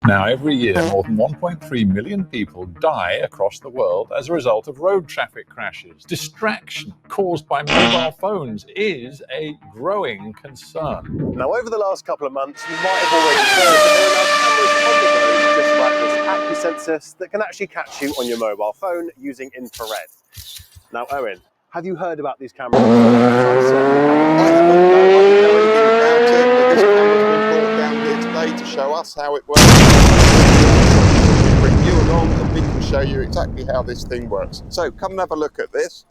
Now, every year, more than 1.3 million people die across the world as a result of road traffic crashes. Distraction caused by mobile phones is a growing concern. Now, over the last couple of months, you might have already heard that there are now cameras on the road, just like this AccuSensus, that can actually catch you on your mobile phone using infrared. Now, Owen, have you heard about these cameras? I haven't know anything about it, but this camera's been brought down here today to show us how it works. We bring you along and we can show you exactly how this thing works. So come and have a look at this.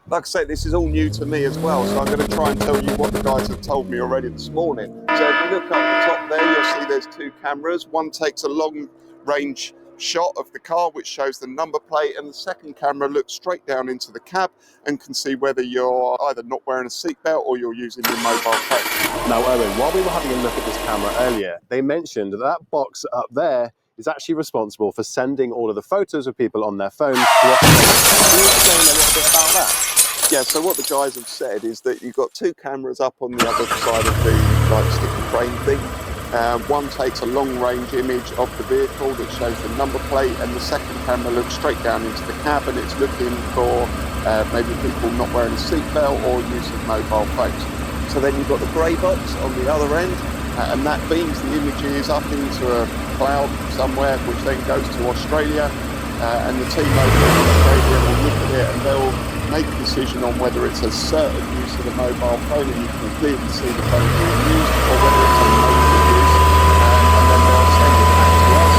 Like I say, this is all new to me as well, so I'm going to try and tell you what the guys have told me already this morning. So if you look up the top there, you'll see there's two cameras. One takes a long range shot of the car which shows the number plate, and the second camera looks straight down into the cab and can see whether you're either not wearing a seatbelt or you're using your mobile phone. Now, Owen, while we were having a look at this camera earlier, they mentioned that that box up there is actually responsible for sending all of the photos of people on their phones to us. Can you explain a little bit about that? Yeah, so what the guys have said is that you've got two cameras up on the other side of the sticky frame thing. One takes a long-range image of the vehicle that shows the number plate, and the second camera looks straight down into the cab and it's looking for maybe people not wearing a seatbelt or using mobile phones. So then you've got the grey box on the other end, and that beams the images up into a cloud somewhere, which then goes to Australia, and the team over in Australia will look at it and they'll make a decision on whether it's a certain use of the mobile phone and you can clearly see the phone being used, or whether it's a local use, and then they'll send it back to us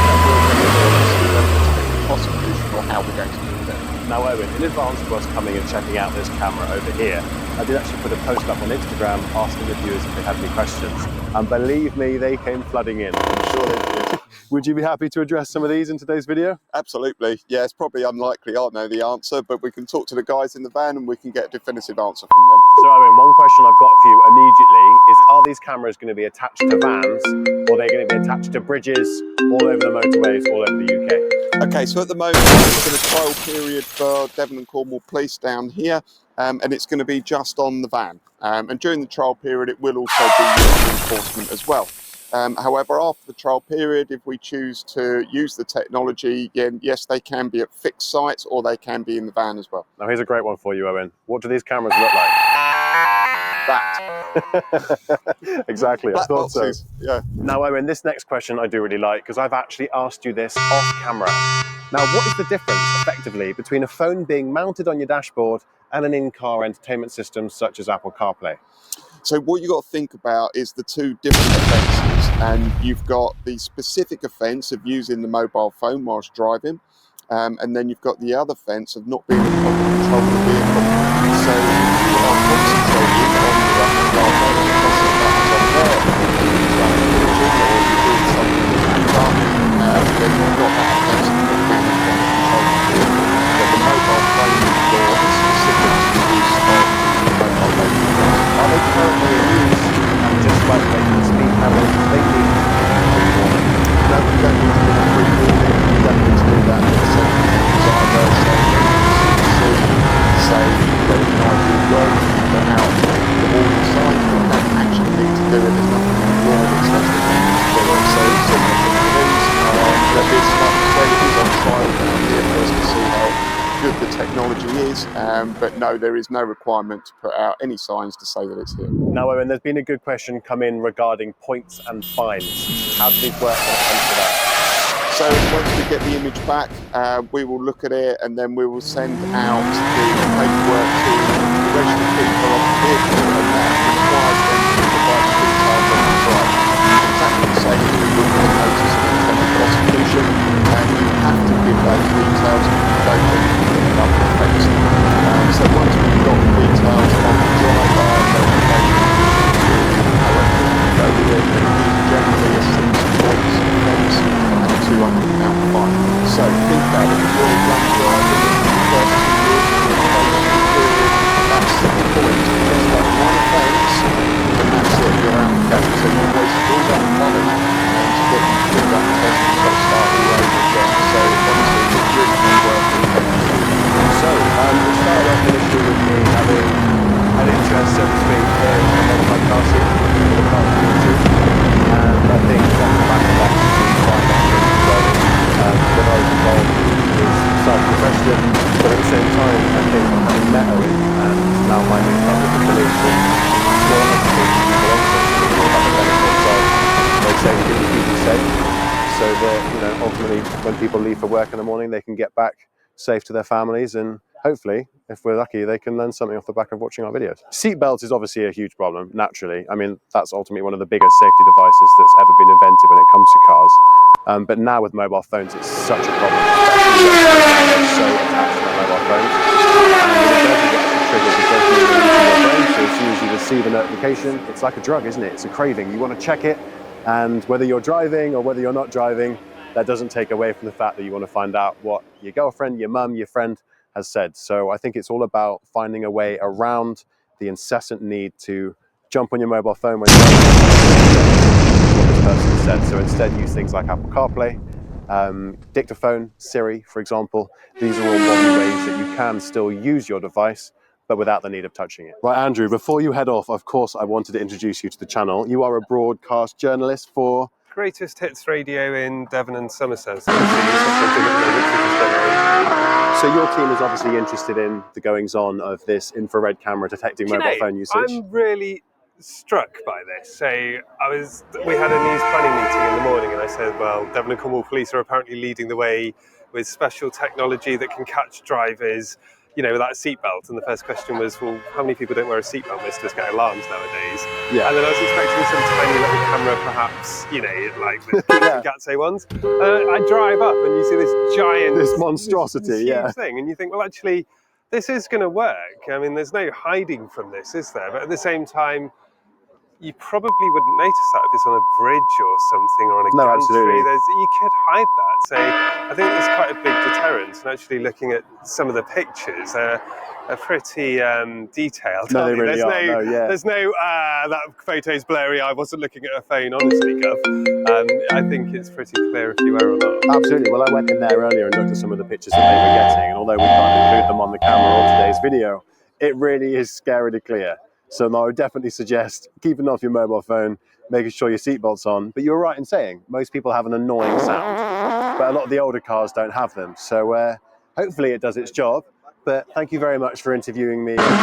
and we'll deliver it to see whether it's a prosecution or how we're going to do that. Now, Owen, in advance of us coming and checking out this camera over here, I did actually put a post up on Instagram asking the viewers if they had any questions, and believe me, they came flooding in. I'm sure they did. Would you be happy to address some of these in today's video? Absolutely. Yeah, it's probably unlikely I'll know the answer, but we can talk to the guys in the van and we can get a definitive answer from them. So, Owen, one question I've got for you immediately is, are these cameras going to be attached to vans, or are they going to be attached to bridges all over the motorways all over the UK? Okay, so at the moment it's in a trial period for Devon and Cornwall Police down here, and it's going to be just on the van. And during the trial period it will also be used for enforcement as well. However, after the trial period, if we choose to use the technology, yes, they can be at fixed sites or they can be in the van as well. Now, here's a great one for you, Owen. What do these cameras look like? That. Exactly, I thought so. Yeah. Now, Owen, this next question I do really like, because I've actually asked you this off camera. Now, what is the difference, effectively, between a phone being mounted on your dashboard and an in-car entertainment system such as Apple CarPlay? So what you've got to think about is the two different offences, and you've got the specific offence of using the mobile phone whilst driving, and then you've got the other offence of not being in proper control of the vehicle. So if you are concentrating on your Apple CarPlay and you're pressing buttons on there, or you're doing something with your car, then you've got that offence of not being in proper control of the vehicle. But the mobile phone law is specific to the use of mobile phone. Are they currently in use, and just like making speed cameras, they need pre-warning? No, you don't need to do a pre-warning, you don't need to do that with the safety features either, so say that it might be well to put out the warning signs, but you don't actually need to do it. There's nothing in the law that says that you need to do it. So similar to the police, that this, like I say, is on trial down here for us to see how good the technology is, but no, there is no requirement to put out any signs to say that it's here. Now, Owen, there's been a good question come in regarding points and fines. How do these work when it comes to that? So once we get the image back, we will look at it and then we will send out the paperwork to the registered people of the vehicle, and that requires them to provide the details on the drive. Exactly the same as we would with a notice of intended prosecution, and you have to give those details if you don't then commit another offence. So once we've got the details on the driver, then we make a decision to however we go with it, but it is generally a 6 points offence and a £200 fine. So think about it, if you're a young driver in the first 2 years of your probation period, that's 6 points. Just that one offence so that ultimately when people leave for work in the morning, they can get back safe to their families, and hopefully, if we're lucky, they can learn something off the back of watching our videos. Seatbelts is obviously a huge problem, naturally. I mean, that's ultimately one of the biggest safety devices that's ever been invented when it comes to cars. But now with mobile phones, it's such a problem, especially when they're so attached to their mobile phones. And when it does, it actually triggers a dopamine release in your brain. So as soon as you receive a notification, it's like a drug, isn't it? It's a craving. You want to check it. And whether you're driving or whether you're not driving, that doesn't take away from the fact that you want to find out what your girlfriend, your mum, your friend has said. So I think it's all about finding a way around the incessant need to jump on your mobile phone when what this person said. So instead use things like Apple CarPlay, dictaphone, Siri, for example. These are all modern ways that you can still use your device, but without the need of touching it. Right, Andrew, before you head off, of course, I wanted to introduce you to the channel. You are a broadcast journalist for Greatest Hits Radio in Devon and Somerset. So your team is obviously interested in the goings-on of this infrared camera detecting mobile phone usage. I'm really struck by this. So we had a news planning meeting in the morning, and I said, well, Devon and Cornwall Police are apparently leading the way with special technology that can catch drivers, without a seatbelt. And the first question was, well, how many people don't wear a seatbelt? Most of us get alarms nowadays. Yeah. And then I was expecting some tiny little camera, perhaps, like the Gatso ones. I drive up and you see this giant, this monstrosity, this huge thing, and you think, well, actually, this is going to work. I mean, there's no hiding from this, is there? But at the same time, you probably wouldn't notice that if it's on a bridge or something, or on a gantry. Absolutely. You could hide that. So I think it's quite a big deterrent. And actually looking at some of the pictures, are pretty detailed. No, they really are. There's no, that photo's blurry, I wasn't looking at a phone, honestly, Gov. I think it's pretty clear if you were or not. Absolutely. Well, I went in there earlier and looked at some of the pictures that they were getting, and although we can't include them on the camera or today's video, it really is scarily clear. So no, I would definitely suggest keeping off your mobile phone, making sure your seatbelt's on. But you were right in saying most people have an annoying sound, but a lot of the older cars don't have them. So hopefully it does its job. But thank you very much for interviewing me. Of course, make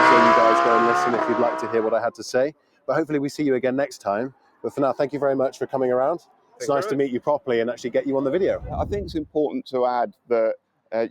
sure you guys go and listen if you'd like to hear what I had to say. But hopefully we see you again next time. But for now, thank you very much for coming around. It's nice to meet you properly and actually get you on the video. I think it's important to add that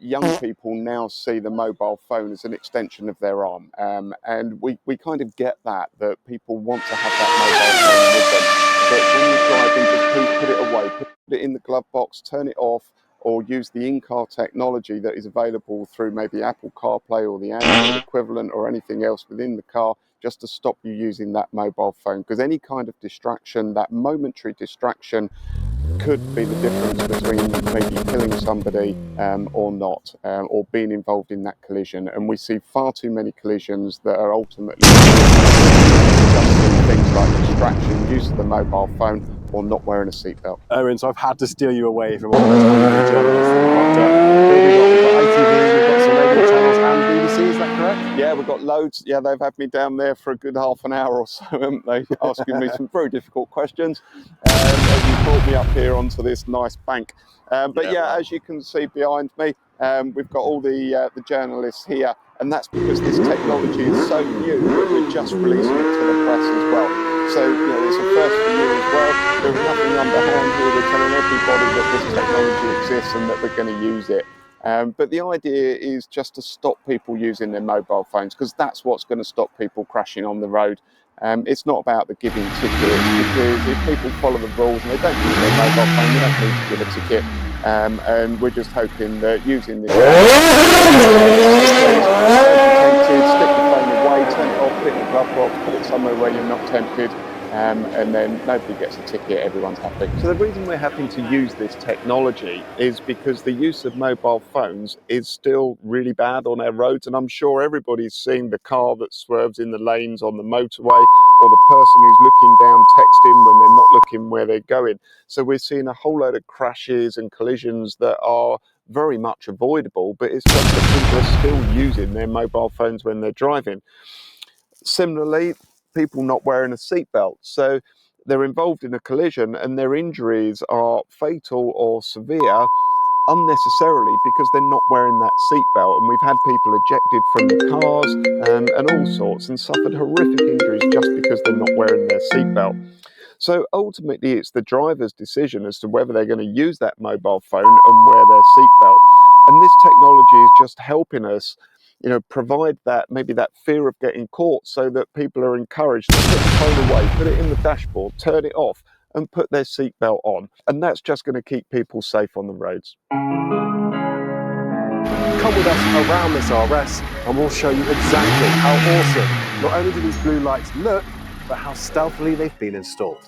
young people now see the mobile phone as an extension of their arm. And we kind of get that people want to have that mobile phone with them. But when you're driving, just please put it away, put it in the glove box, turn it off, or use the in-car technology that is available through maybe Apple CarPlay or the Android equivalent or anything else within the car, just to stop you using that mobile phone. Because any kind of distraction, that momentary distraction, could be the difference between maybe killing somebody or not, or being involved in that collision. And we see far too many collisions that are ultimately just through things like distraction, use of the mobile phone, or not wearing a seatbelt. Owen, so I've had to steal you away from all those wonderful journalists that we've got ITV, we've got some radio channels and BBC, is that correct? Yeah, we've got loads. Yeah, they've had me down there for a good half an hour or so, haven't they? Asking me some very difficult questions. As you brought me up here onto this nice bank. But yeah, as you can see behind me, we've got all the journalists here, and that's because this technology is so new that we're just releasing it to the press as well. So, it's a first for you as well. There's nothing underhand here. We're telling everybody that this technology exists and that we're going to use it. But the idea is just to stop people using their mobile phones, because that's what's going to stop people crashing on the road. It's not about the giving tickets, because if people follow the rules and they don't use their mobile phone, they don't need to give a ticket. And we're just hoping that using this, stick the phone away, turn it off, put it in the glove box, put it somewhere where you're not tempted, and then nobody gets a ticket, everyone's happy. So the reason we're having to use this technology is because the use of mobile phones is still really bad on our roads, and I'm sure everybody's seen the car that swerves in the lanes on the motorway, or the person who's looking down texting when they're not looking where they're going. So we're seeing a whole load of crashes and collisions that are very much avoidable, but it's just that people are still using their mobile phones when they're driving. Similarly, people not wearing a seatbelt. So they're involved in a collision and their injuries are fatal or severe unnecessarily because they're not wearing that seatbelt. And we've had people ejected from the cars and all sorts, and suffered horrific injuries just because they're not wearing their seatbelt. So ultimately, it's the driver's decision as to whether they're going to use that mobile phone and wear their seatbelt. And this technology is just helping us, provide that, maybe that fear of getting caught, so that people are encouraged to put the phone away, put it in the dashboard, turn it off, and put their seatbelt on. And that's just going to keep people safe on the roads. Come with us around this RS and we'll show you exactly how awesome not only do these blue lights look, but how stealthily they've been installed.